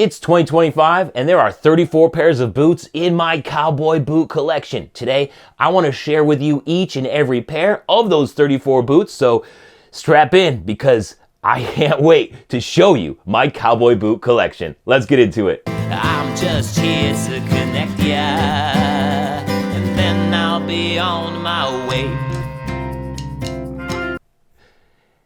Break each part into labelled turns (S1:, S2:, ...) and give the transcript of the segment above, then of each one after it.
S1: It's 2025 and there are 34 pairs of boots in my cowboy boot collection. Today, I want to share with you each and every pair of those 34 boots, so strap in because I can't wait to show you my cowboy boot collection. Let's get into it.
S2: I'm just here to connect ya, and then I'll be on my way.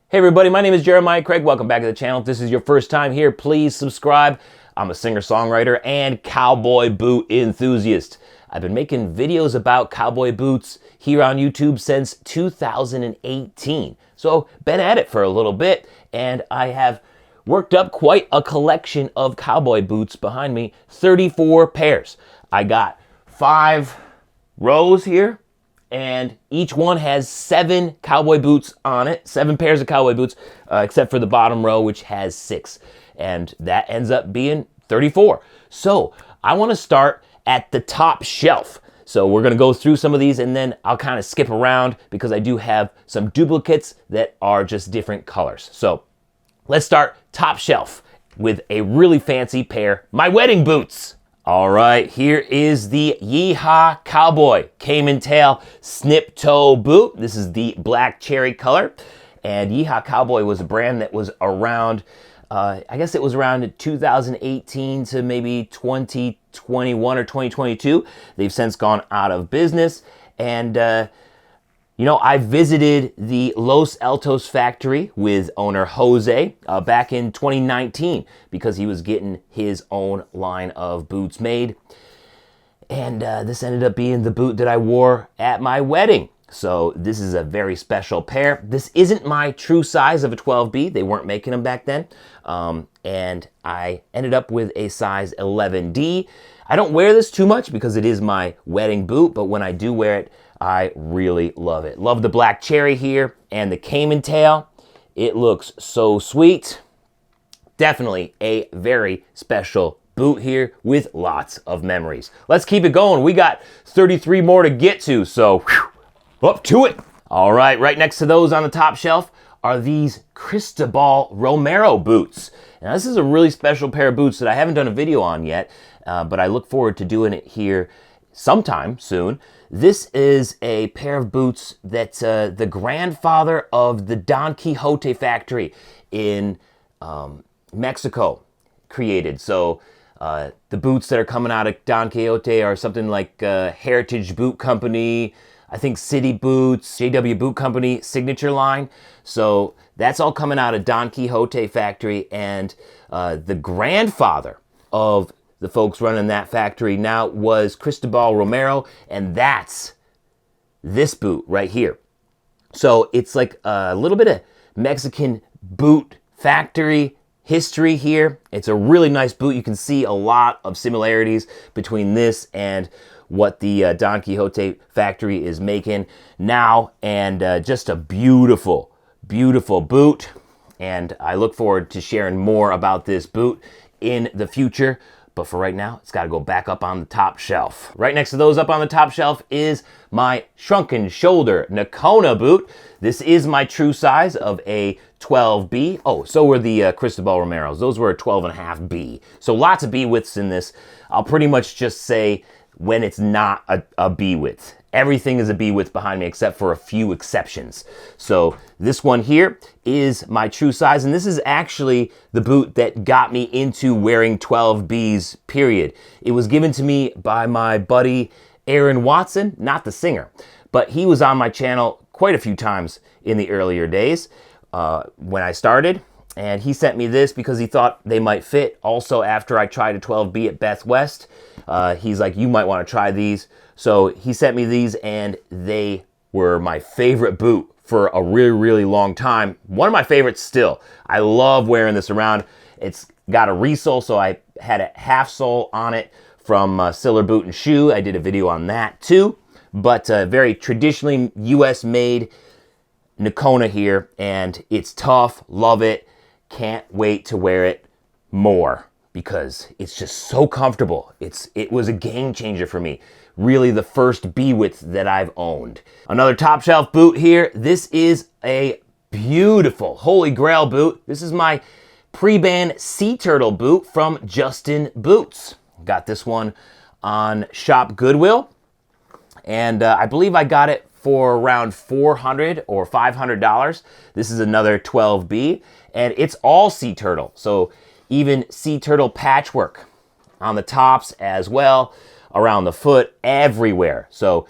S1: Hey everybody, my name is Jeremiah Craig. Welcome back to the channel. If this is your first time here, please subscribe. I'm a singer-songwriter and cowboy boot enthusiast. I've been making videos about cowboy boots here on YouTube since 2018. So been at it for a little bit, and I have worked up quite a collection of cowboy boots behind me, 34 pairs. I got 5 rows here, and each one has 7 cowboy boots on it, 7 pairs of cowboy boots, except for the bottom row, which has 6. And that ends up being 34. So I want to start at the top shelf. So we're going to go through some of these, and then I'll kind of skip around because I do have some duplicates that are just different colors. So let's start top shelf with a really fancy pair, my wedding boots. All right, here is the Yeehaw Cowboy Cayman Tail Snip Toe Boot. This is the black cherry color. And Yeehaw Cowboy was a brand that was around, I guess it was around 2018 to maybe 2021 or 2022. They've since gone out of business. And, you know, I visited the Los Altos factory with owner Jose back in 2019 because he was getting his own line of boots made. And this ended up being the boot that I wore at my wedding. So this is a very special pair. This isn't my true size of a 12B. They weren't making them back then. And I ended up with a size 11D. I don't wear this too much because it is my wedding boot, but when I do wear it, I really love it. Love the black cherry here and the Cayman tail. It looks so sweet. Definitely a very special boot here with lots of memories. Let's keep it going. We got 33 more to get to, so up to it. All right, right next to those on the top shelf are these Cristobal Romero boots. Now this is a really special pair of boots that I haven't done a video on yet, but I look forward to doing it here sometime soon. This is a pair of boots that the grandfather of the Don Quixote factory in Mexico created. So the boots that are coming out of Don Quixote are something like Heritage Boot Company, I think City Boots, JW Boot Company, Signature line. So that's all coming out of Don Quixote factory, and the grandfather of the folks running that factory now was Cristobal Romero, and that's this boot right here. So it's like a little bit of Mexican boot factory history here. It's a really nice boot. You can see a lot of similarities between this and what the Don Quixote factory is making now, and just a beautiful, beautiful boot. And I look forward to sharing more about this boot in the future. But for right now, it's got to go back up on the top shelf. Right next to those up on the top shelf is my shrunken shoulder Nakona boot. This is my true size of a 12B. Oh, so were the Cristobal Romeros. Those were a 12.5B. So lots of B widths in this. I'll pretty much just say when it's not a B width. Everything is a B width behind me except for a few exceptions. So this one here is my true size, and this is actually the boot that got me into wearing 12Bs, period. It was given to me by my buddy Aaron Watson, not the singer, but he was on my channel quite a few times in the earlier days when I started, and he sent me this because he thought they might fit. Also, after I tried a 12B at Beth West, he's like, you might want to try these. So he sent me these, and they were my favorite boot for a really, really long time. One of my favorites still. I love wearing this around. It's got a resole, so I had a half sole on it from Siller Boot and Shoe. I did a video on that too. But very traditionally US made Nakona here, and it's tough. Love it. Can't wait to wear it more because it's just so comfortable. It was a game changer for me. Really the first B width that I've owned. Another top shelf boot here. This is a beautiful Holy Grail boot. This is my pre-band sea turtle boot from Justin Boots. Got this one on Shop Goodwill, and I believe I got it for around $400 or $500. This is another 12B, and it's all sea turtle, so even sea turtle patchwork on the tops as well, around the foot, everywhere. So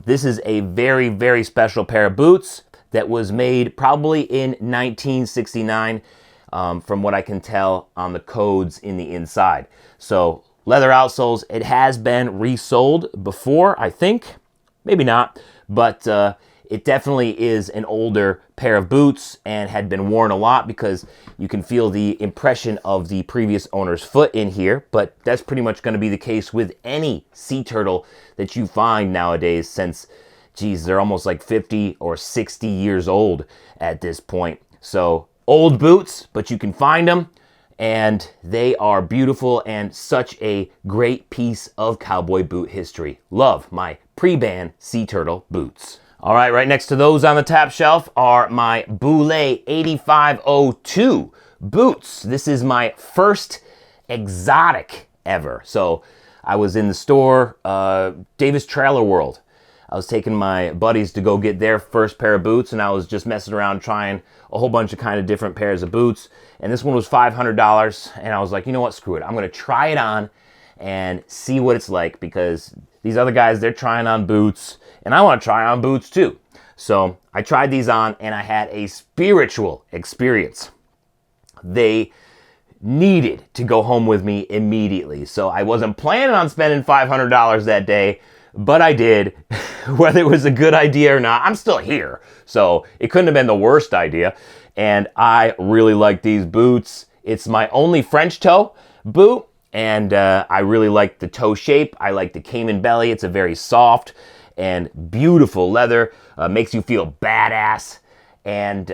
S1: this is a very, very special pair of boots that was made probably in 1969, from what I can tell on the codes in the inside. So leather outsoles. It has been resold before, I think. Maybe not, but it definitely is an older pair of boots and had been worn a lot because you can feel the impression of the previous owner's foot in here. But that's pretty much going to be the case with any sea turtle that you find nowadays, since, geez, they're almost like 50 or 60 years old at this point. So old boots, but you can find them, and they are beautiful and such a great piece of cowboy boot history. Love my pre-band sea turtle boots. All right, right next to those on the top shelf are my Bullhide 8502 boots. This is my first exotic ever. So I was in the store, Davis Trailer World. I was taking my buddies to go get their first pair of boots, and I was just messing around trying a whole bunch of kind of different pairs of boots. And this one was $500, and I was like, you know what, screw it. I'm gonna try it on and see what it's like, because these other guys, they're trying on boots, and I wanna try on boots too. So I tried these on, and I had a spiritual experience. They needed to go home with me immediately. So I wasn't planning on spending $500 that day, but I did. Whether it was a good idea or not, I'm still here. So it couldn't have been the worst idea. And I really like these boots. It's my only French toe boot, and I really like the toe shape. I like the caiman belly. It's a very soft and beautiful leather. Makes you feel badass. And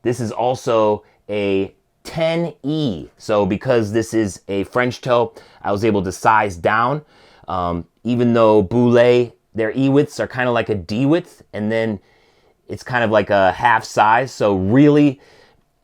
S1: this is also a 10E. So because this is a French toe, I was able to size down. Even though Bullhide, their E-widths are kind of like a D-width, and then it's kind of like a half size. So really,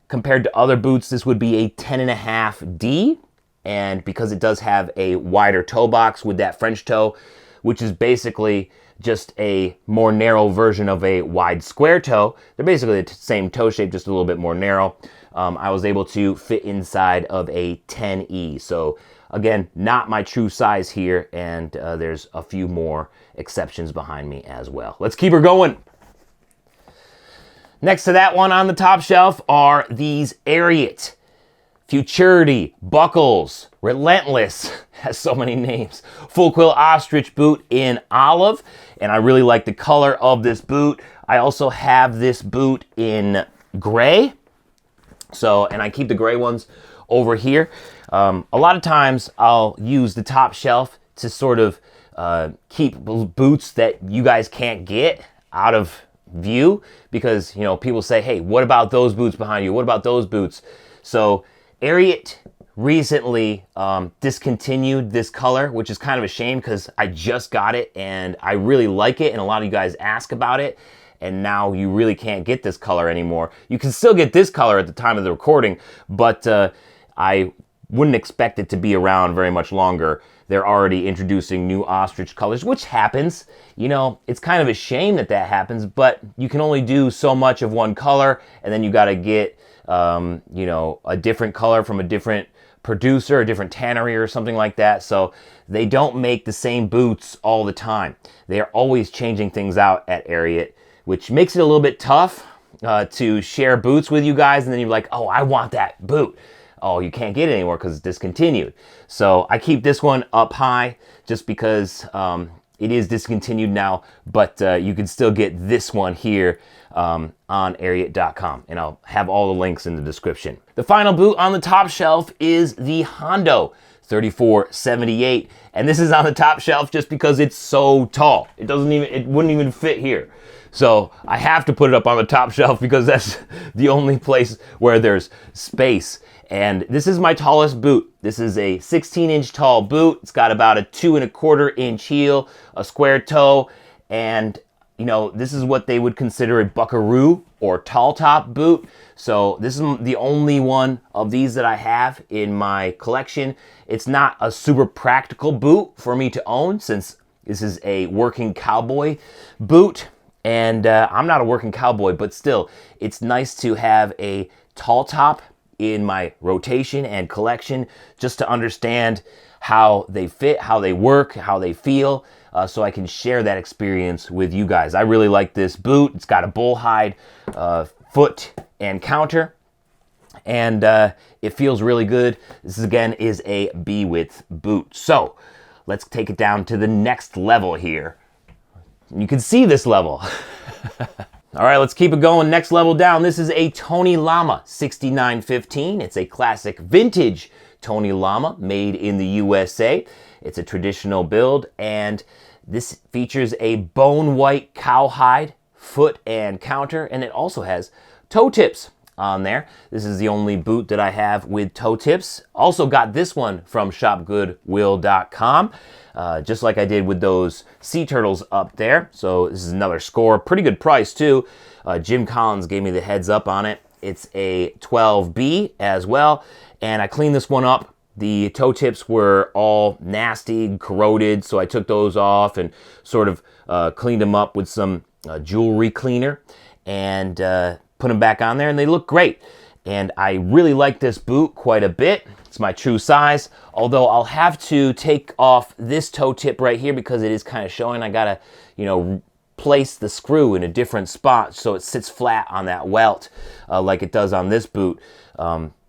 S1: compared to other boots, this would be a 10.5D. And because it does have a wider toe box with that French toe, which is basically just a more narrow version of a wide square toe, they're basically the same toe shape, just a little bit more narrow. I was able to fit inside of a 10E. So again, not my true size here, and there's a few more exceptions behind me as well. Let's keep her going. Next to that one on the top shelf are these Ariot Futurity Buckles Relentless, has so many names, full quill ostrich boot in olive, and I really like the color of this boot. I also have this boot in gray, so, and I keep the gray ones over here. A lot of times I'll use the top shelf to sort of keep boots that you guys can't get out of view, because, you know, people say, hey, what about those boots behind you? What about those boots? So Ariot recently discontinued this color, which is kind of a shame because I just got it and I really like it, and a lot of you guys ask about it, and now you really can't get this color anymore. You can still get this color at the time of the recording, but I wouldn't expect it to be around very much longer. They're already introducing new ostrich colors, which happens. You know, it's kind of a shame that that happens, but you can only do so much of one color, and then you got to get, you know, a different color from a different producer, a different tannery or something like that. So they don't make the same boots all the time. They are always changing things out at Ariot, which makes it a little bit tough to share boots with you guys, and then you're like, oh, I want that boot. Oh, you can't get it anymore because it's discontinued. So I keep this one up high just because it is discontinued now, but you can still get this one here on Ariot.com, and I'll have all the links in the description. The final boot on the top shelf is the Hondo 3478, and this is on the top shelf just because it's so tall. It wouldn't even fit here. So I have to put it up on the top shelf because that's the only place where there's space. And this is my tallest boot. This is a 16-inch tall boot. It's got about a 2.25-inch heel, a square toe, and you know, this is what they would consider a buckaroo or tall top boot. So this is the only one of these that I have in my collection. It's not a super practical boot for me to own since this is a working cowboy boot. And I'm not a working cowboy, but still, it's nice to have a tall top in my rotation and collection just to understand how they fit, how they work, how they feel, so I can share that experience with you guys. I really like this boot. It's got a Bullhide foot and counter, and it feels really good. This again is a B-width boot. So let's take it down to the next level here. You can see this level. All right, let's keep it going. Next level down. This is a Tony Lama 6915. It's a classic vintage Tony Lama made in the USA. It's a traditional build, and this features a bone white cowhide foot and counter, and it also has toe tips on there. This is the only boot that I have with toe tips. Also got this one from shopgoodwill.com, just like I did with those sea turtles up there. So this is another score. Pretty good price too. Jim Collins gave me the heads up on it. It's a 12B as well, and I cleaned this one up. The toe tips were all nasty, corroded, so I took those off and sort of cleaned them up with some jewelry cleaner and put them back on there, and they look great. And I really like this boot quite a bit. It's my true size, although I'll have to take off this toe tip right here because it is kind of showing. I gotta, place the screw in a different spot so it sits flat on that welt like it does on this boot.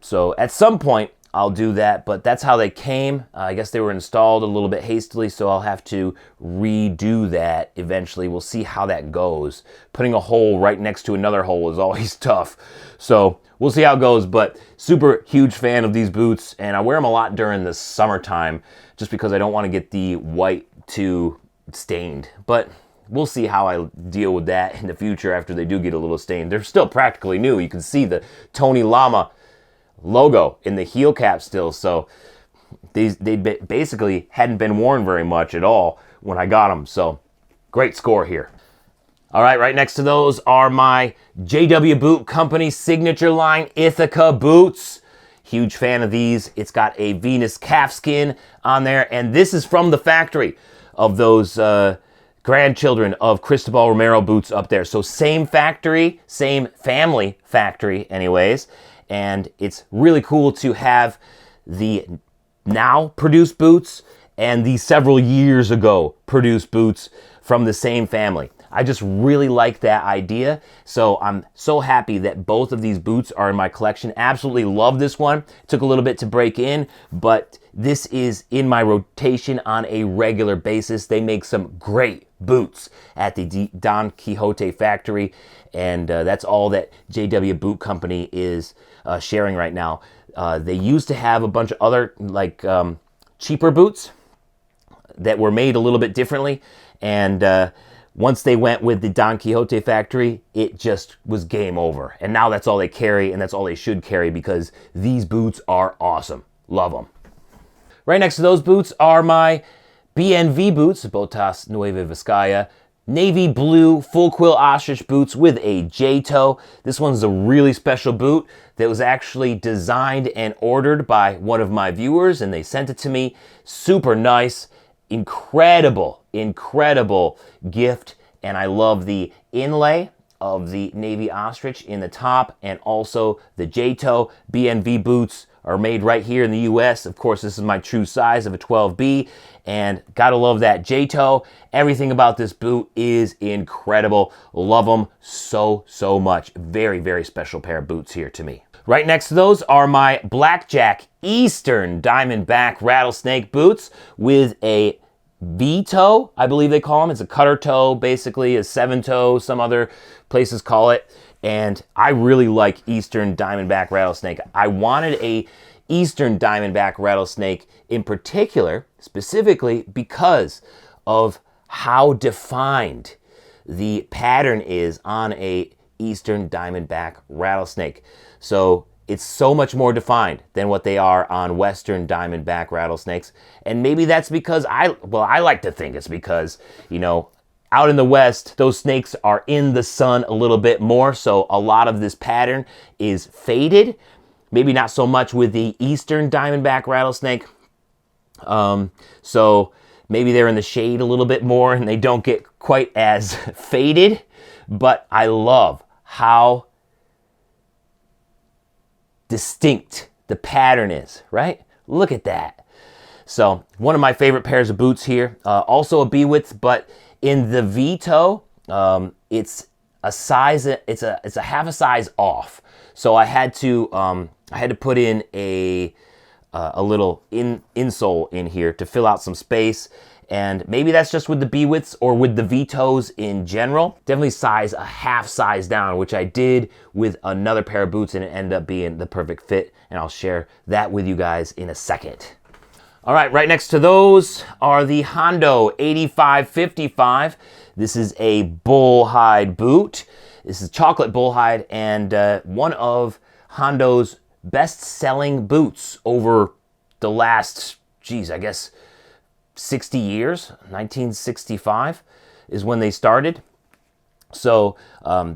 S1: So at some point I'll do that, but that's how they came. I guess they were installed a little bit hastily, so I'll have to redo that eventually. We'll see how that goes. Putting a hole right next to another hole is always tough. So we'll see how it goes, but super huge fan of these boots, and I wear them a lot during the summertime just because I don't want to get the white too stained. But we'll see how I deal with that in the future after they do get a little stained. They're still practically new. You can see the Tony Lama logo in the heel cap still, so they basically hadn't been worn very much at all when I got them. So great score here. All right, right next to those are my JW Boot Company signature line Ithaca boots. Huge fan of these. It's got a Venus calfskin on there, and this is from the factory of those grandchildren of Cristobal Romero boots up there. So same factory, same family factory anyways. And it's really cool to have the now produced boots and the several years ago produced boots from the same family. I just really like that idea. So I'm so happy that both of these boots are in my collection. Absolutely love this one. It took a little bit to break in, but this is in my rotation on a regular basis. They make some great boots at the Don Quixote factory, and that's all that JW Boot Company is sharing right now. They used to have a bunch of other cheaper boots that were made a little bit differently, and once they went with the Don Quixote factory, it just was game over. And now that's all they carry, and that's all they should carry because these boots are awesome. Love them. Right next to those boots are my BNV boots, Botas Nueva Vizcaya, navy blue full quill ostrich boots with a J-toe. This one's a really special boot that was actually designed and ordered by one of my viewers, and they sent it to me. Super nice, incredible gift, and I love the inlay of the navy ostrich in the top and also the J-toe. BNV boots are made right here in the US. Of course, this is my true size of a 12B, and gotta love that J-toe. Everything about this boot is incredible. Love them so much. Very special pair of boots here to me. Right next to those are my Blackjack Eastern Diamondback Rattlesnake boots with a V-toe, I believe they call them. It's a cutter toe, basically, a 7-toe, some other places call it. And I really like Eastern Diamondback Rattlesnake. I wanted a Eastern Diamondback Rattlesnake in particular, specifically because of how defined the pattern is on a Eastern Diamondback Rattlesnake. So it's so much more defined than what they are on Western Diamondback rattlesnakes. And maybe that's because I like to think it's because, out in the West, those snakes are in the sun a little bit more, so a lot of this pattern is faded. Maybe not so much with the Eastern Diamondback rattlesnake. So maybe they're in the shade a little bit more and they don't get quite as faded, but I love how distinct the pattern is, right? Look at that. So one of my favorite pairs of boots here, also a B-width, but in the V-toe, it's a size, it's a half a size off. So I had to put in a little insole in here to fill out some space. And maybe that's just with the B-widths or with the V-toes in general. Definitely size a half size down, which I did with another pair of boots, and it ended up being the perfect fit. And I'll share that with you guys in a second. All right, right next to those are the Hondo 8555. This is a Bullhide boot. This is chocolate Bullhide, and one of Hondo's best-selling boots over the last, I guess 60 years. 1965 is when they started. So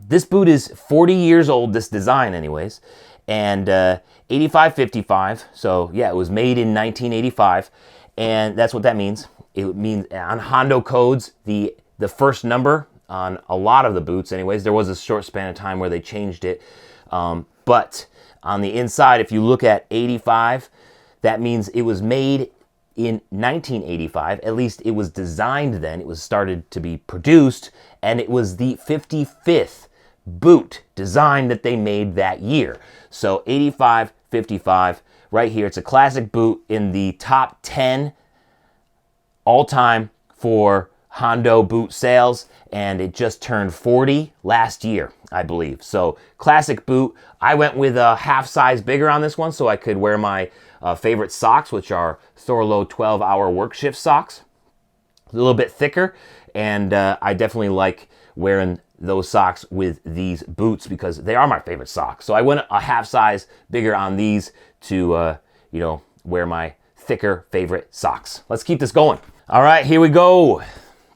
S1: this boot is 40 years old, this design anyways, and 8555. So yeah, it was made in 1985, and that's what that means. It means on Hondo codes, the first number on a lot of the boots anyways. There was a short span of time where they changed it, but on the inside, if you look at 85, that means it was made in 1985. At least it was designed then. It was started to be produced, and it was the 55th boot design that they made that year. So 8555 right here. It's a classic boot in the top 10 all time for Hondo boot sales, and it just turned 40 last year, I believe. So classic boot. I went with a half size bigger on this one so I could wear my favorite socks, which are Thorlo 12-hour work shift socks. A little bit thicker, and I definitely like wearing those socks with these boots because they are my favorite socks. So I went a half size bigger on these to wear my thicker favorite socks. Let's keep this going. All right, here we go.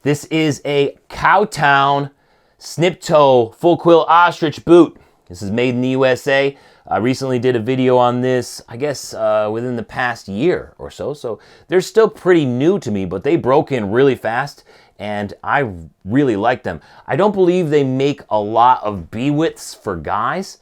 S1: This is a Cowtown snip toe full quill ostrich boot. This is made in the USA. I recently did a video on this, I guess within the past year or so. So they're still pretty new to me, but they broke in really fast and I really like them. I don't believe they make a lot of B-widths for guys.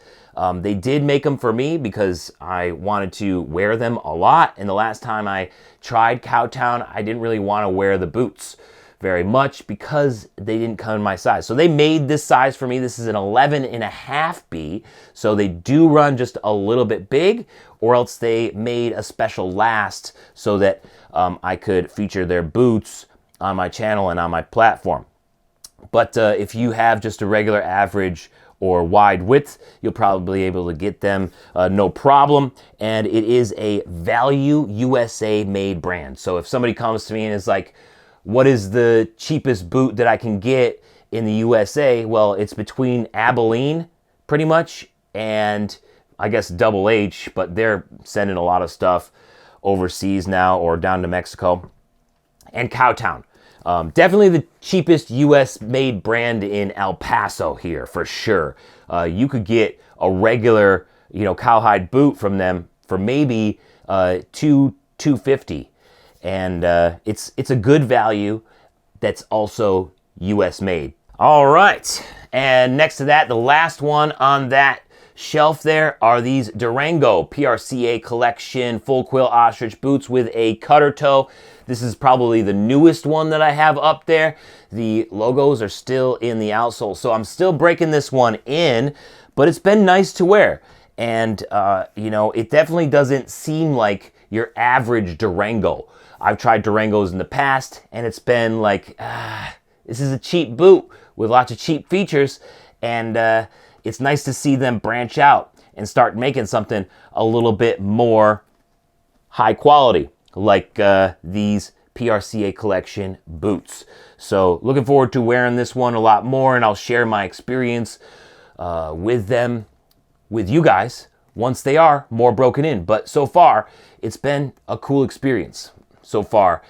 S1: They did make them for me because I wanted to wear them a lot. And the last time I tried Cowtown, I didn't really want to wear the boots very much because they didn't come in my size. So they made this size for me. This is an 11.5B. So they do run just a little bit big, or else they made a special last so that I could feature their boots on my channel and on my platform. But if you have just a regular average or wide width, you'll probably be able to get them no problem. And it is a value USA made brand. So if somebody comes to me and is like, what is the cheapest boot that I can get in the USA? Well, it's between Abilene, pretty much, and I guess Double H, but they're sending a lot of stuff overseas now or down to Mexico, and Cowtown. Definitely the cheapest US-made brand in El Paso here, for sure. You could get a regular, cowhide boot from them for maybe $250. And it's a good value that's also US made. All right, and next to that, the last one on that shelf there are these Durango PRCA collection full quill ostrich boots with a cutter toe. This is probably the newest one that I have up there. The logos are still in the outsole, so I'm still breaking this one in, but it's been nice to wear. And, it definitely doesn't seem like your average Durango. I've tried Durangos in the past, and it's been like, this is a cheap boot with lots of cheap features, and it's nice to see them branch out and start making something a little bit more high quality, like these PRCA collection boots. So looking forward to wearing this one a lot more, and I'll share my experience with them with you guys once they are more broken in. But so far, it's been a cool experience. So far,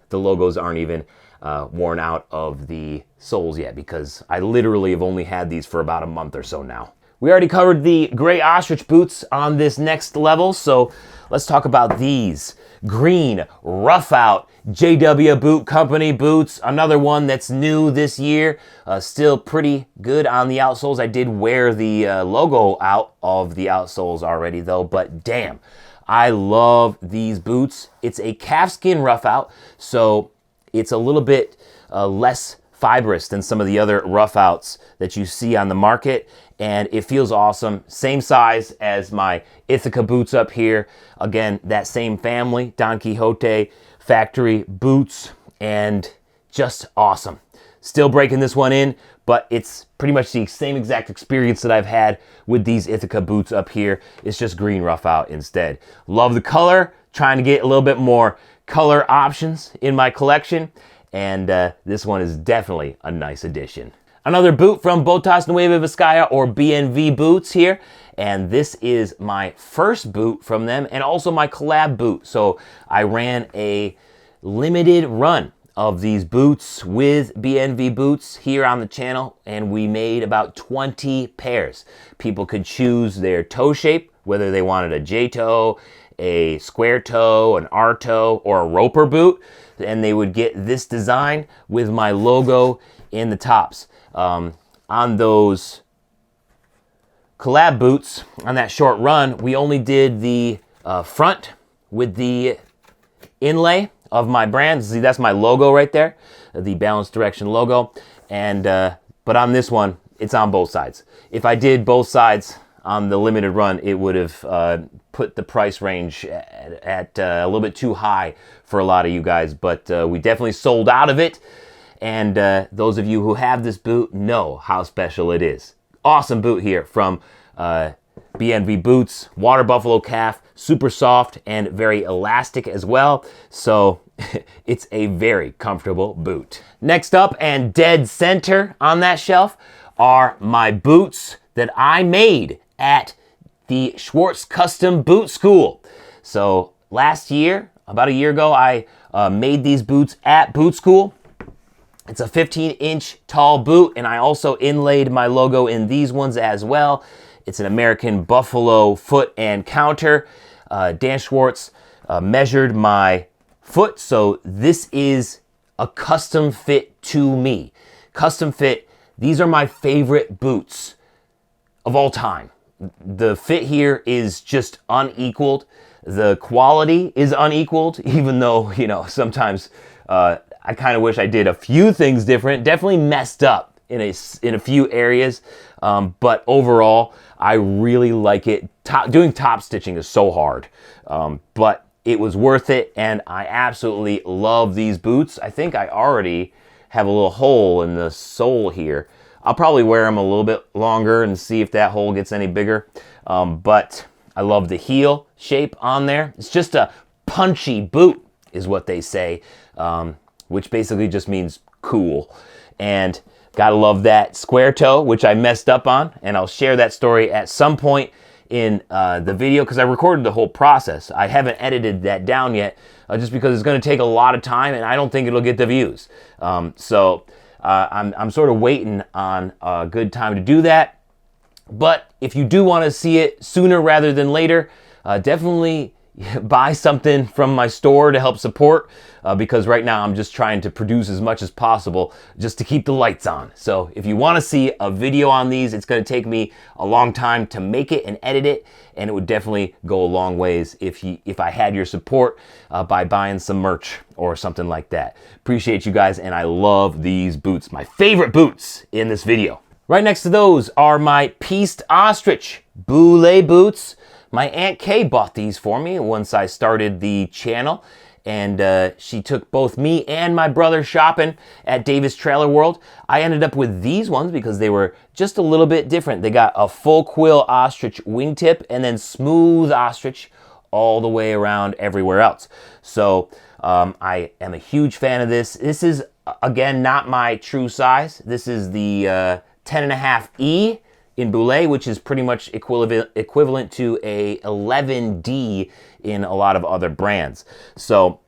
S1: the logos aren't even worn out of the soles yet, because I literally have only had these for about a month or so now. We already covered the gray ostrich boots on this next level, so let's talk about these. Green Roughout JW Boot Company boots. Another one that's new this year. Still pretty good on the outsoles. I did wear the logo out of the outsoles already though, but damn, I love these boots. It's a calfskin Roughout, so it's a little bit less fibrous than some of the other Roughouts that you see on the market, and it feels awesome. Same size as my Ithaca boots up here. Again, that same family, Don Quixote factory boots, and just awesome. Still breaking this one in, but it's pretty much the same exact experience that I've had with these Ithaca boots up here. It's just green Roughout instead. Love the color, trying to get a little bit more color options in my collection, and this one is definitely a nice addition. Another boot from Botas Nueva Vizcaya, or BNV Boots here, and this is my first boot from them and also my collab boot. So I ran a limited run of these boots with BNV Boots here on the channel, and we made about 20 pairs. People could choose their toe shape, whether they wanted a J-toe, a square toe, an R-toe, or a roper boot, and they would get this design with my logo in the tops. On those collab boots, on that short run, we only did the front with the inlay of my brand. See, that's my logo right there, the Balanced Direction logo. And but on this one, it's on both sides. If I did both sides on the limited run, it would have put the price range at a little bit too high for a lot of you guys, but we definitely sold out of it. And those of you who have this boot know how special it is. Awesome boot here from BNV Boots, water buffalo calf, super soft and very elastic as well. So it's a very comfortable boot. Next up, and dead center on that shelf, are my boots that I made at the Schwartz Custom Boot School. So last year, about a year ago, I made these boots at boot school. It's a 15-inch tall boot, and I also inlaid my logo in these ones as well. It's an American Buffalo foot and counter. Dan Schwartz measured my foot, so this is a custom fit to me. Custom fit, these are my favorite boots of all time. The fit here is just unequaled. The quality is unequaled, even though, you know, sometimes I kind of wish I did a few things different. Definitely messed up in a few areas, but overall, I really like it. Doing top stitching is so hard, but it was worth it, and I absolutely love these boots. I think I already have a little hole in the sole here. I'll probably wear them a little bit longer and see if that hole gets any bigger, but I love the heel shape on there. It's just a punchy boot is what they say, which basically just means cool. And gotta love that square toe, which I messed up on, and I'll share that story at some point in the video, because I recorded the whole process. I haven't edited that down yet, just because it's gonna take a lot of time, and I don't think it'll get the views. So I'm sort of waiting on a good time to do that. But if you do wanna see it sooner rather than later, definitely buy something from my store to help support, because right now I'm just trying to produce as much as possible just to keep the lights on. So if you want to see a video on these, it's going to take me a long time to make it and edit it, and it would definitely go a long ways if I had your support by buying some merch or something like that. Appreciate you guys, and I love these boots. My favorite boots in this video. Right next to those are my pieced ostrich Boulay boots. My Aunt Kay bought these for me once I started the channel, and she took both me and my brother shopping at Davis Trailer World. I ended up with these ones because they were just a little bit different. They got a full quill ostrich wingtip and then smooth ostrich all the way around everywhere else. So I am a huge fan of this. This is, again, not my true size. This is the 10.5E in Boulay, which is pretty much equivalent to a 11D in a lot of other brands. So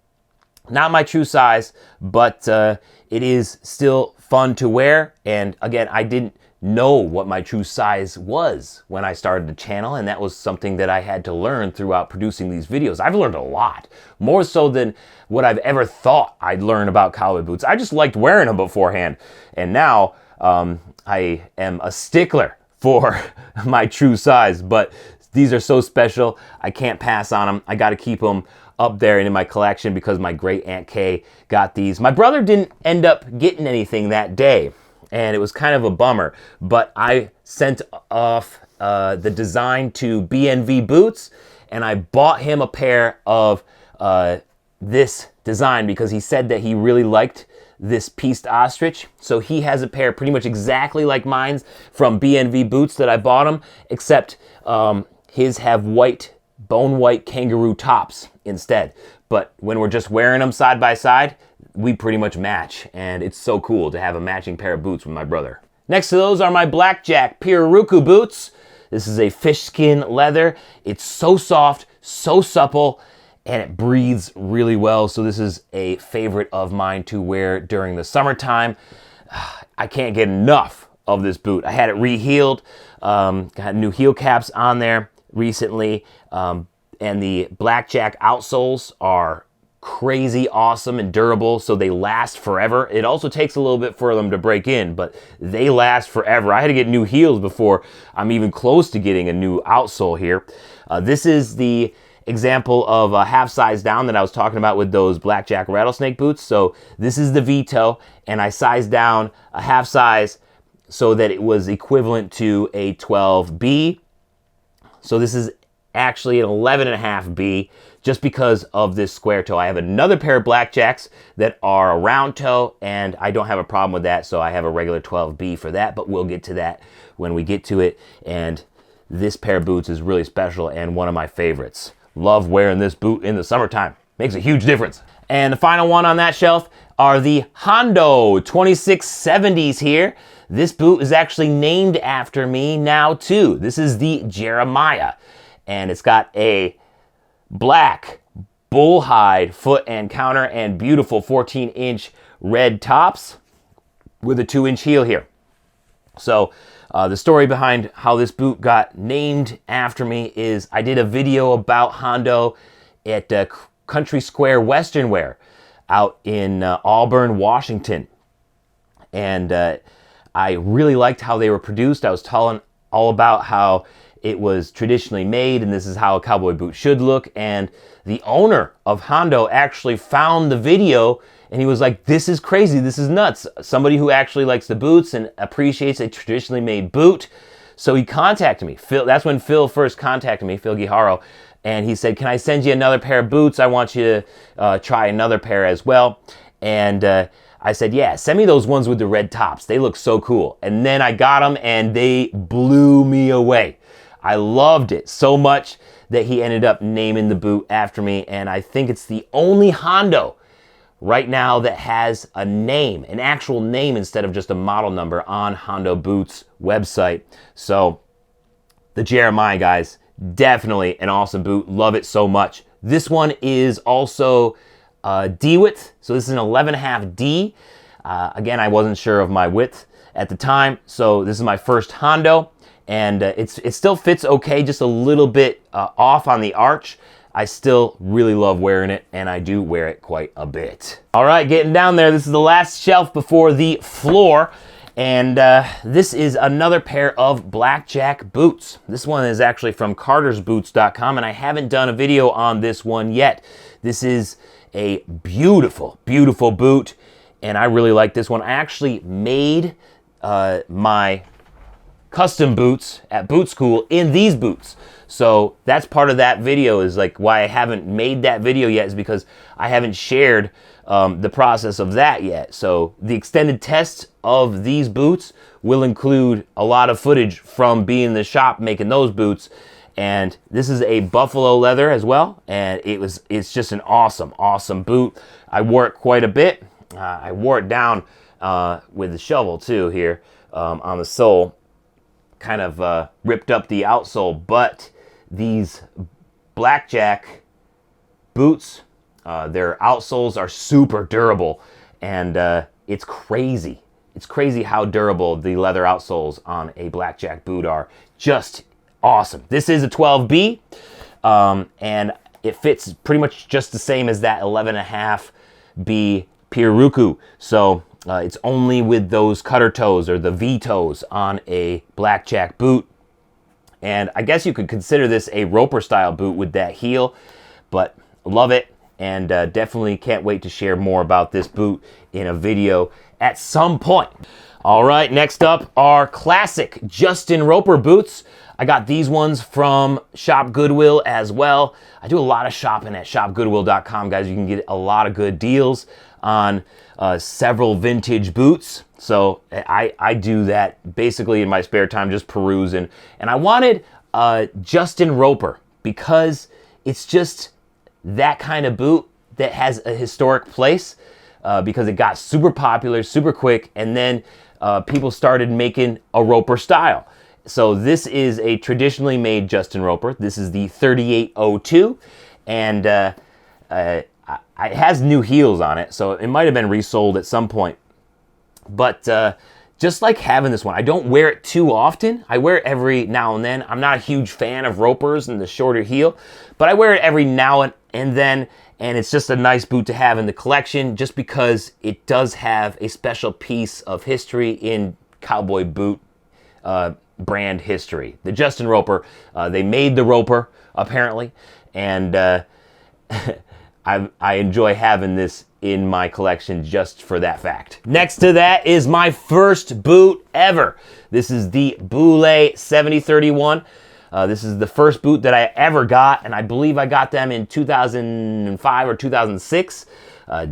S1: Not my true size, but it is still fun to wear. And again, I didn't know what my true size was when I started the channel, and that was something that I had to learn throughout producing these videos. I've learned a lot, more so than what I've ever thought I'd learn about cowboy boots. I just liked wearing them beforehand, and now I am a stickler for my true size, but these are so special, I can't pass on them. I got to keep them up there in my collection because my great Aunt Kay got these. My brother didn't end up getting anything that day, and it was kind of a bummer, but I sent off the design to BNV Boots, and I bought him a pair of this design because he said that he really liked this pieced ostrich. So he has a pair pretty much exactly like mine from BNV Boots that I bought him, except his have white, bone white kangaroo tops instead. But when we're just wearing them side by side, we pretty much match, and it's so cool to have a matching pair of boots with my brother. Next to those are my Blackjack Pirarucu boots. This is a fish skin leather. It's so soft, so supple, and it breathes really well. So this is a favorite of mine to wear during the summertime. I can't get enough of this boot. I had it re-heeled, got new heel caps on there recently, and the Blackjack outsoles are crazy awesome and durable, so they last forever. It also takes a little bit for them to break in, but they last forever. I had to get new heels before I'm even close to getting a new outsole here. This is the example of a half size down that I was talking about with those Blackjack Rattlesnake boots. So this is the V-toe, and I sized down a half size so that it was equivalent to a 12B. So this is actually an 11.5B just because of this square toe. I have another pair of Blackjacks that are a round toe, and I don't have a problem with that, so I have a regular 12B for that, but we'll get to that when we get to it. And this pair of boots is really special and one of my favorites. Love wearing this boot in the summertime. Makes a huge difference. And the final one on that shelf are the Hondo 2670s here. This boot is actually named after me now too. This is the Jeremiah, and it's got a black Bullhide foot and counter and beautiful 14-inch red tops with a 2-inch heel here. So the story behind how this boot got named after me is I did a video about Hondo at Country Square Western Wear out in Auburn, Washington. And I really liked how they were produced. I was telling all about how it was traditionally made, and this is how a cowboy boot should look. And the owner of Hondo actually found the video, and he was like, this is crazy, this is nuts. Somebody who actually likes the boots and appreciates a traditionally made boot. So he contacted me. Phil, that's when Phil first contacted me, Phil Guijaro, and he said, can I send you another pair of boots? I want you to try another pair as well. And I said, yeah, send me those ones with the red tops. They look so cool. And then I got them, and they blew me away. I loved it so much that he ended up naming the boot after me, and I think it's the only Hondo right now that has a name, an actual name instead of just a model number on Hondo Boots website. So the Jeremiah, guys, definitely an awesome boot. Love it so much. This one is also D width, so this is an 11.5 D. Again, I wasn't sure of my width at the time, so this is my first Hondo. And it still fits okay, just a little bit off on the arch. I still really love wearing it, and I do wear it quite a bit. All right, getting down there. This is the last shelf before the floor, and this is another pair of Blackjack boots. This one is actually from cartersboots.com, and I haven't done a video on this one yet. This is a beautiful, beautiful boot, and I really like this one. I actually made my custom boots at boot school in these boots. So that's part of that video, is like why I haven't made that video yet, is because I haven't shared the process of that yet. So the extended test of these boots will include a lot of footage from being in the shop making those boots. And this is a buffalo leather as well, and it's just an awesome, awesome boot. I wore it quite a bit. I wore it down with the shovel too here on the sole. Kind of ripped up the outsole, but these Blackjack boots Their outsoles are super durable, and it's crazy. It's crazy how durable the leather outsoles on a blackjack boot are. Just awesome. This is a 12B, and it fits pretty much just the same as that 11.5B Piruku. So it's only with those cutter toes or the V toes on a blackjack boot. And I guess you could consider this a roper style boot with that heel, but love it, and definitely can't wait to share more about this boot in a video at some point. All right, next up are classic Justin Roper boots. I got these ones from Shop Goodwill as well. I do a lot of shopping at shopgoodwill.com, guys. You can get a lot of good deals on several vintage boots. So I do that basically in my spare time, just perusing. And I wanted Justin Roper because it's just that kind of boot that has a historic place, because it got super popular, super quick, and then people started making a Roper style. So this is a traditionally made Justin Roper. This is the 3802, and it has new heels on it, so it might have been resold at some point. But just like having this one, I don't wear it too often. I wear it every now and then. I'm not a huge fan of Ropers and the shorter heel, but I wear it every now and then, and it's just a nice boot to have in the collection just because it does have a special piece of history in cowboy boot brand history. The Justin Roper, they made the Roper apparently, and I enjoy having this in my collection just for that fact. Next to that is my first boot ever. This is the Bullhide 7031. This is the first boot that I ever got, and I believe I got them in 2005 or 2006,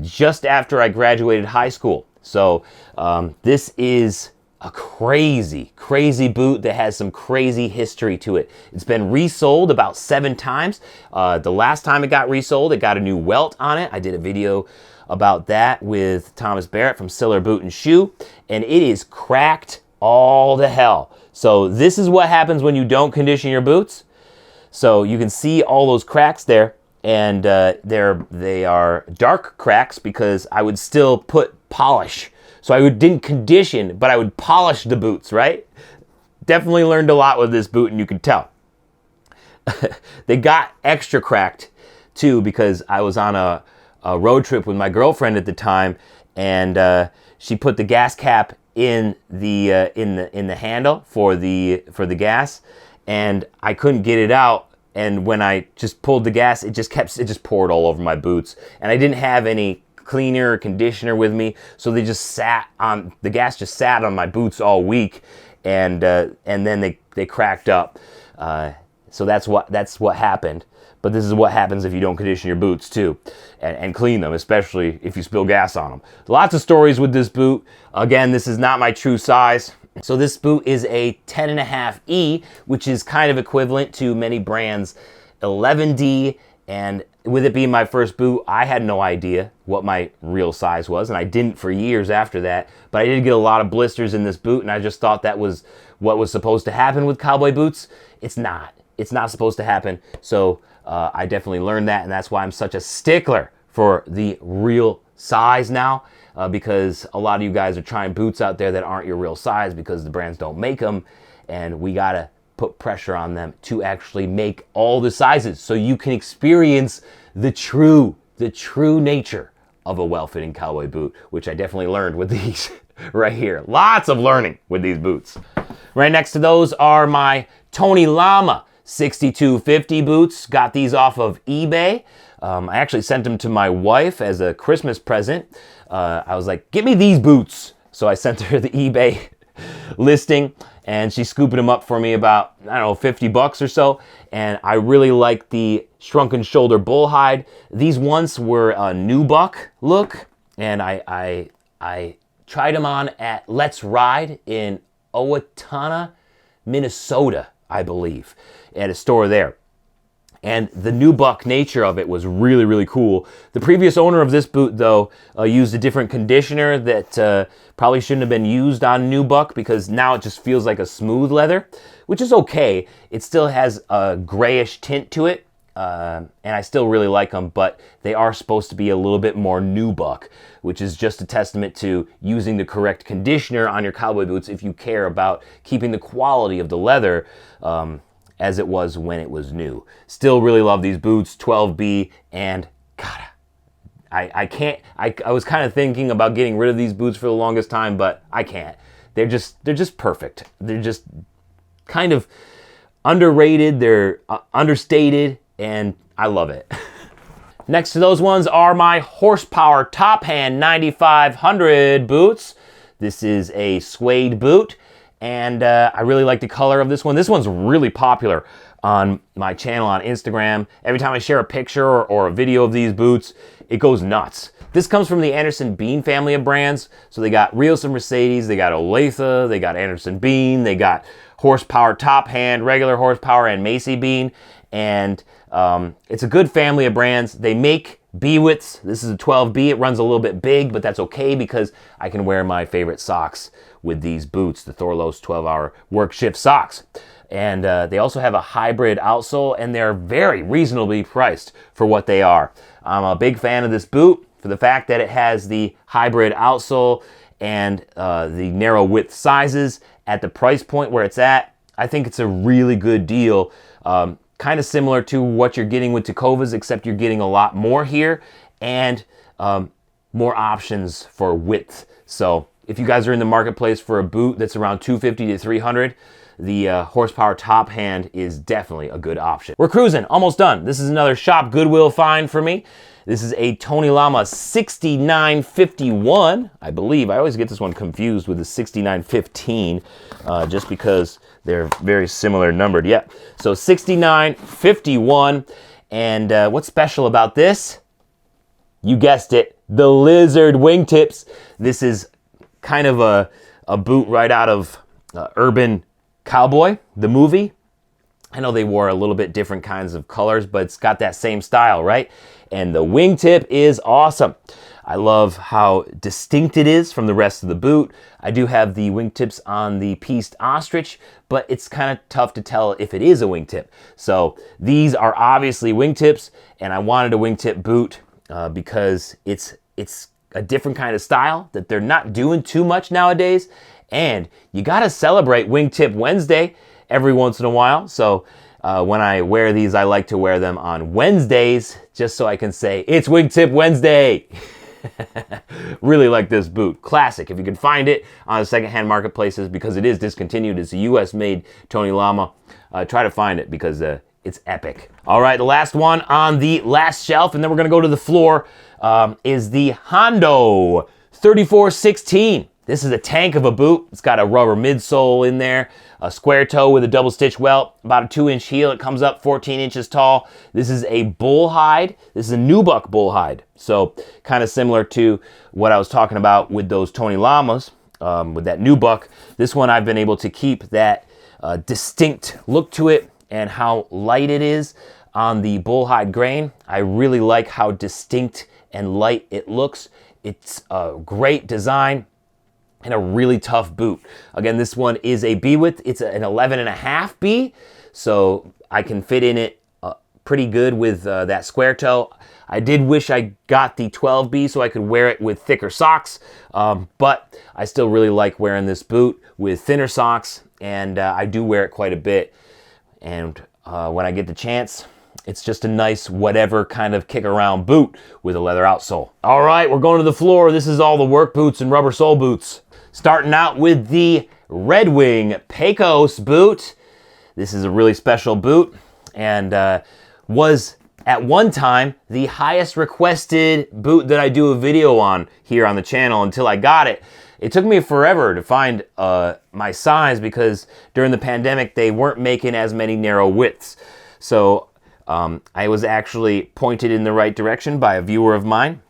S1: just after I graduated high school. So this is a crazy, crazy boot that has some crazy history to it. It's been resold about 7 times. The last time it got resold, it got a new welt on it. I did a video about that with Thomas Barrett from Siller Boot and Shoe, and it is cracked all to hell. So this is what happens when you don't condition your boots. So you can see all those cracks there, and they are dark cracks because I would still put polish. So I didn't condition, but I would polish the boots, right? Definitely learned a lot with this boot, and you can tell. They got extra cracked too because I was on a road trip with my girlfriend at the time, and she put the gas cap in the handle for the gas, and I couldn't get it out. And when I just pulled the gas, it just poured all over my boots, and I didn't have any cleaner or conditioner with me, so the gas just sat on my boots all week, and then they cracked up. So that's what happened. But this is what happens if you don't condition your boots too, and clean them, especially if you spill gas on them. Lots of stories with this boot. Again, this is not my true size. So this boot is a 10.5E, which is kind of equivalent to many brands' 11D, and with it being my first boot, I had no idea what my real size was, and I didn't for years after that. But I did get a lot of blisters in this boot, and I just thought that was what was supposed to happen with cowboy boots. It's not. It's not supposed to happen. So I definitely learned that, and that's why I'm such a stickler for the real size now, because a lot of you guys are trying boots out there that aren't your real size because the brands don't make them, and we gotta put pressure on them to actually make all the sizes so you can experience the true nature of a well-fitting cowboy boot, which I definitely learned with these right here. Lots of learning with these boots. Right next to those are my Tony Lama 6250 boots. Got these off of eBay. I actually sent them to my wife as a Christmas present. I was like, get me these boots. So I sent her the eBay listing, and she's scooping them up for me about, I don't know, 50 bucks or so. And I really like the shrunken shoulder Bullhide. These once were a nubuck look, and I tried them on at Let's Ride in Owatonna, Minnesota, I believe, at a store there. And the nubuck nature of it was really, really cool. The previous owner of this boot, though, used a different conditioner that probably shouldn't have been used on nubuck, because now it just feels like a smooth leather, which is okay. It still has a grayish tint to it, and I still really like them, but they are supposed to be a little bit more nubuck, which is just a testament to using the correct conditioner on your cowboy boots if you care about keeping the quality of the leather as it was when it was new. Still really love these boots, 12B, and God, I was kind of thinking about getting rid of these boots for the longest time, but I can't. They're just perfect. They're just kind of underrated, they're understated, and I love it. Next to those ones are my Horsepower Top Hand 9500 boots. This is a suede boot, and I really like the color of this one. This one's really popular on my channel on Instagram. Every time I share a picture or a video of these boots, it goes nuts. This comes from the Anderson Bean family of brands. So they got Rios and Mercedes, they got Olathe, they got Anderson Bean, they got Horsepower Top Hand, regular Horsepower, and Macy Bean. And it's a good family of brands. They make B-widths. This is a 12B. It runs a little bit big, but that's okay because I can wear my favorite socks with these boots, the Thorlos 12-hour work shift socks. And they also have a hybrid outsole, and they're very reasonably priced for what they are. I'm a big fan of this boot for the fact that it has the hybrid outsole and the narrow width sizes at the price point where it's at. I think it's a really good deal. Kind of similar to what you're getting with Tecovas, except you're getting a lot more here and more options for width. So if you guys are in the marketplace for a boot that's around $250 to $300, the Horsepower Top Hand is definitely a good option. We're cruising, almost done. This is another Shop Goodwill find for me. This is a Tony Lama 6951, I believe. I always get this one confused with the 6915, just because they're very similar numbered. Yeah, so 6951, and what's special about this? You guessed it, the lizard wingtips. This is kind of a boot right out of Urban Cowboy, the movie. I know they wore a little bit different kinds of colors, but it's got that same style, right? And the wingtip is awesome. I love how distinct it is from the rest of the boot. I do have the wingtips on the pieced ostrich, but it's kind of tough to tell if it is a wingtip. So these are obviously wingtips, and I wanted a wingtip boot because it's a different kind of style that they're not doing too much nowadays. And you gotta celebrate Wingtip Wednesday every once in a while. So when I wear these, I like to wear them on Wednesdays, just so I can say, it's Wingtip Wednesday. Really like this boot. Classic. If you can find it on the secondhand marketplaces, because it is discontinued, it's a US made Tony Lama, try to find it because it's epic. All right, the last one on the last shelf, and then we're gonna go to the floor, is the Hondo 3416. This is a tank of a boot. It's got a rubber midsole in there, a square toe with a double stitch welt, about a 2-inch heel. It comes up 14 inches tall. This is a Bullhide. This is a nubuck Bullhide. So kind of similar to what I was talking about with those Tony Lamas, with that nubuck. This one I've been able to keep that distinct look to it and how light it is on the Bullhide grain. I really like how distinct and light it looks. It's a great design and a really tough boot. Again, this one is a B width. It's an 11.5 B, so I can fit in it pretty good with that square toe. I did wish I got the 12B so I could wear it with thicker socks, but I still really like wearing this boot with thinner socks, and I do wear it quite a bit. And when I get the chance, it's just a nice whatever kind of kick around boot with a leather outsole. All right, we're going to the floor. This is all the work boots and rubber sole boots. Starting out with the Red Wing Pecos boot. This is a really special boot and was at one time the highest requested boot that I do a video on here on the channel until I got it. It took me forever to find my size because during the pandemic they weren't making as many narrow widths. So I was actually pointed in the right direction by a viewer of mine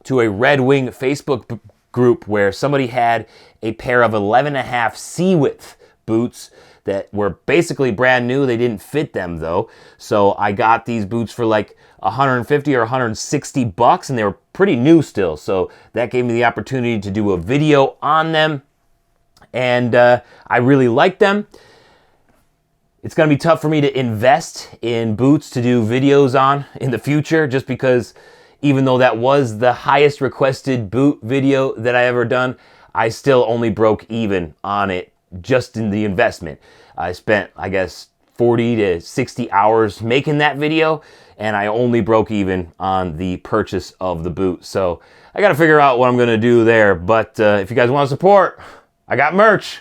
S1: to a Red Wing Facebook group where somebody had a pair of 11.5 C width boots that were basically brand new. They didn't fit them though. So I got these boots for like 150 or 160 bucks, and they were pretty new still. So that gave me the opportunity to do a video on them, and I really liked them. It's going to be tough for me to invest in boots to do videos on in the future, just because even though that was the highest requested boot video that I ever done, I still only broke even on it just in the investment. I spent, I guess, 40 to 60 hours making that video, and I only broke even on the purchase of the boot. So I got to figure out what I'm going to do there. But if you guys want to support, I got merch.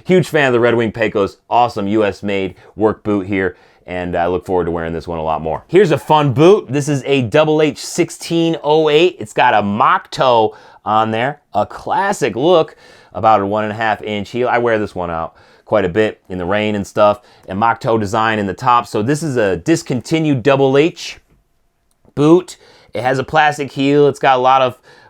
S1: Huge fan of the Red Wing Pecos. Awesome US made work boot here, and I look forward to wearing this one a lot more. Here's a fun boot. This is a Double H 1608. It's got a mock toe on there, a classic look, about a 1.5 inch heel. I wear this one out quite a bit in the rain and stuff, and mock toe design in the top. So this is a discontinued Double H boot. It has a plastic heel. It's got a lot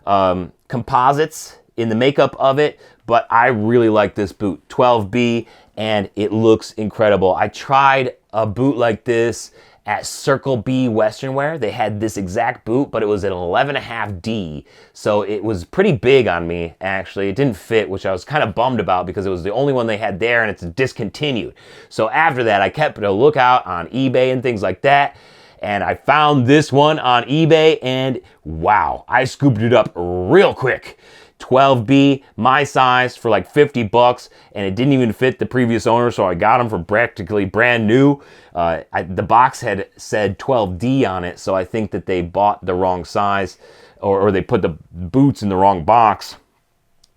S1: of composites in the makeup of it, but I really like this boot, 12B, and it looks incredible. I tried a boot like this at Circle B Western Wear. They had this exact boot, but it was an 11.5D, so it was pretty big on me, actually. It didn't fit, which I was kind of bummed about because it was the only one they had there, and it's discontinued. So after that, I kept a lookout on eBay and things like that, and I found this one on eBay, and wow, I scooped it up real quick. 12B, my size, for like 50 bucks, and it didn't even fit the previous owner, so I got them for practically brand new. The box had said 12D on it, so I think that they bought the wrong size, or they put the boots in the wrong box.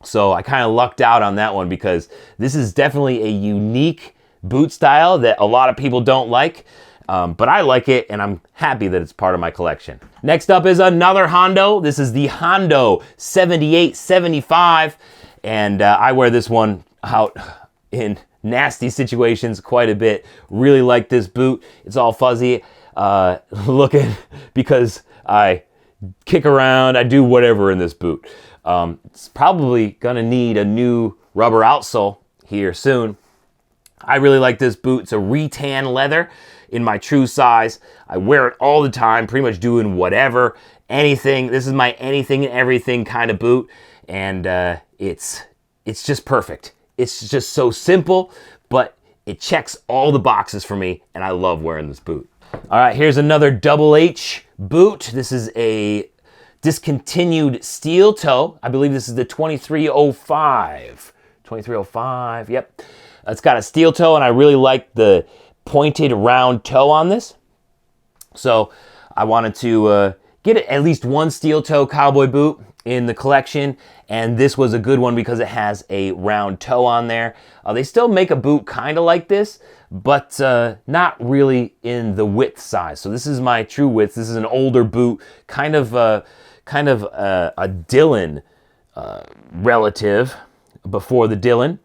S1: So I kind of lucked out on that one, because this is definitely a unique boot style that a lot of people don't like. But I like it, and I'm happy that it's part of my collection. Next up is another Hondo. This is the Hondo 7875, and I wear this one out in nasty situations quite a bit. Really like this boot. It's all fuzzy looking because I kick around, I do whatever in this boot. It's probably gonna need a new rubber outsole here soon. I really like this boot. It's a retan leather in my true size. I wear it all the time, pretty much doing whatever, anything. This is my anything and everything kind of boot, and it's just perfect. It's just so simple, but it checks all the boxes for me, and I love wearing this boot. All right, here's another Double H boot. This is a discontinued steel toe. I believe this is the 2305. 2305, yep. It's got a steel toe, and I really like the pointed round toe on this. So I wanted to get at least one steel toe cowboy boot in the collection, and this was a good one because it has a round toe on there. They still make a boot kind of like this, but not really in the width size. So this is my true width. This is an older boot, kind of a Dylan relative before the Dylan.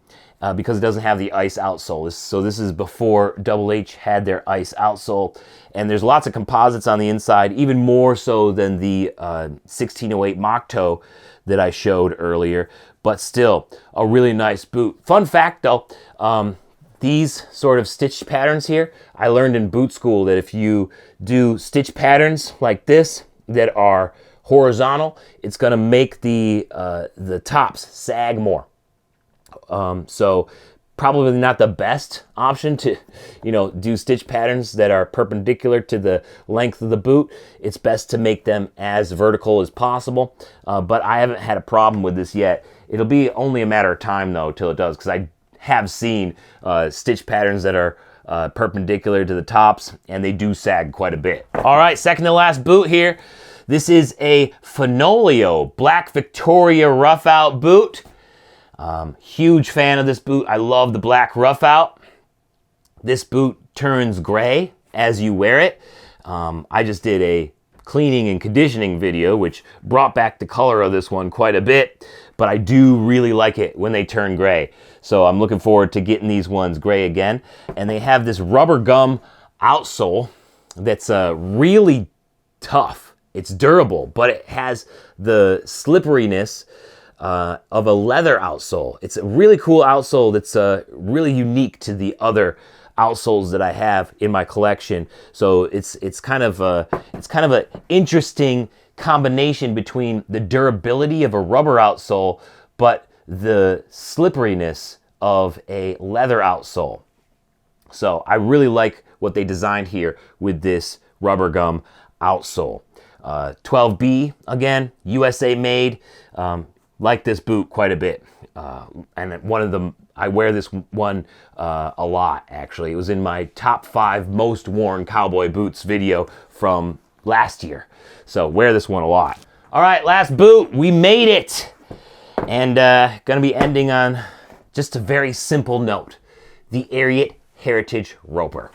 S1: Because it doesn't have the ice outsole. So this is before Double H had their ice outsole. And there's lots of composites on the inside, even more so than the 1608 mock toe that I showed earlier. But still, a really nice boot. Fun fact though, these sort of stitch patterns here, I learned in boot school that if you do stitch patterns like this that are horizontal, it's gonna make the tops sag more. So probably not the best option to, do stitch patterns that are perpendicular to the length of the boot. It's best to make them as vertical as possible. But I haven't had a problem with this yet. It'll be only a matter of time though till it does, because I have seen stitch patterns that are perpendicular to the tops, and they do sag quite a bit. All right, second to last boot here. This is a Fenolio Black Victoria Roughout boot. Huge fan of this boot. I love the black Roughout. This boot turns gray as you wear it. I just did a cleaning and conditioning video, which brought back the color of this one quite a bit, but I do really like it when they turn gray. So I'm looking forward to getting these ones gray again. And they have this rubber gum outsole that's really tough. It's durable, but it has the slipperiness of a leather outsole. It's a really cool outsole that's really unique to the other outsoles that I have in my collection. So it's kind of an interesting combination between the durability of a rubber outsole, but the slipperiness of a leather outsole. So I really like what they designed here with this rubber gum outsole. 12B, again, USA made. Like this boot quite a bit. And one of them, I wear this one a lot, actually. It was in my top 5 most worn cowboy boots video from last year. So wear this one a lot. All right, last boot, we made it. And gonna be ending on just a very simple note. The Ariot Heritage Roper.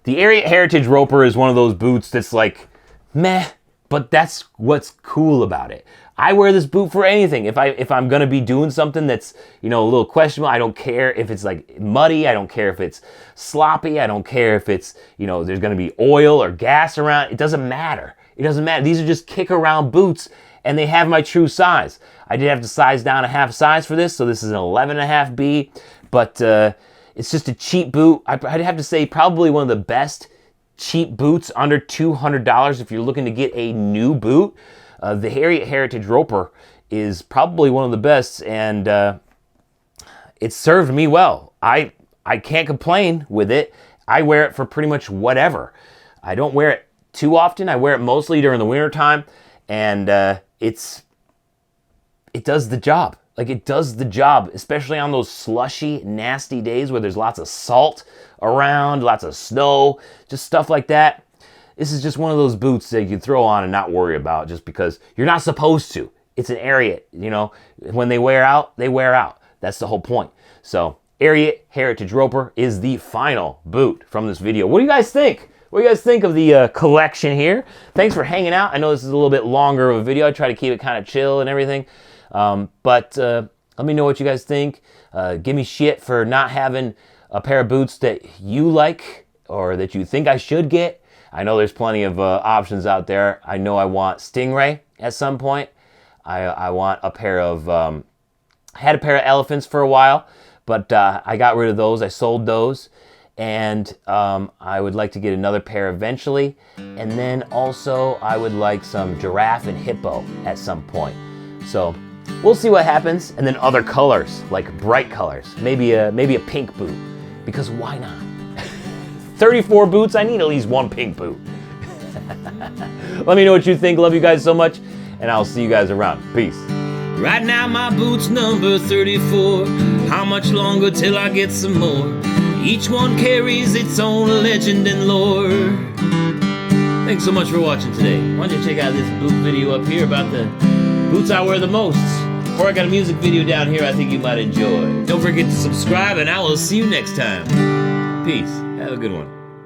S1: The Ariot Heritage Roper is one of those boots that's like, meh, but that's what's cool about it. I wear this boot for anything. If I'm gonna be doing something that's, you know, a little questionable, I don't care if it's like muddy, I don't care if it's sloppy, I don't care if it's, you know, there's gonna be oil or gas around. It doesn't matter. It doesn't matter. These are just kick around boots, and they have my true size. I did have to size down a half size for this, so this is an 11.5B, but it's just a cheap boot. I'd have to say probably one of the best cheap boots under $200 if you're looking to get a new boot. The Ariot Heritage Roper is probably one of the best, and it served me well. I can't complain with it. I wear it for pretty much whatever. I don't wear it too often. I wear it mostly during the winter time, and it does the job. Like, it does the job, especially on those slushy, nasty days where there's lots of salt around, lots of snow, just stuff like that. This is just one of those boots that you can throw on and not worry about just because you're not supposed to. It's an Ariot, you know. When they wear out, they wear out. That's the whole point. So, Ariot Heritage Roper is the final boot from this video. What do you guys think? What do you guys think of the collection here? Thanks for hanging out. I know this is a little bit longer of a video. I try to keep it kind of chill and everything. But let me know what you guys think. Give me shit for not having a pair of boots that you like or that you think I should get. I know there's plenty of options out there. I know I want Stingray at some point. I want a pair of... I had a pair of elephants for a while, but I got rid of those. I sold those. And I would like to get another pair eventually. And then also I would like some giraffe and hippo at some point. So we'll see what happens. And then other colors, like bright colors. Maybe a pink boot, because why not? 34 boots, I need at least one pink boot. Let me know what you think. Love you guys so much, and I'll see you guys around. Peace.
S2: Right now my boot's number 34. How much longer till I get some more? Each one carries its own legend and lore. Thanks so much for watching today. Why don't you check out this boot video up here about the boots I wear the most. Or I got a music video down here I think you might enjoy. Don't forget to subscribe, and I will see you next time. Peace. Have a good one.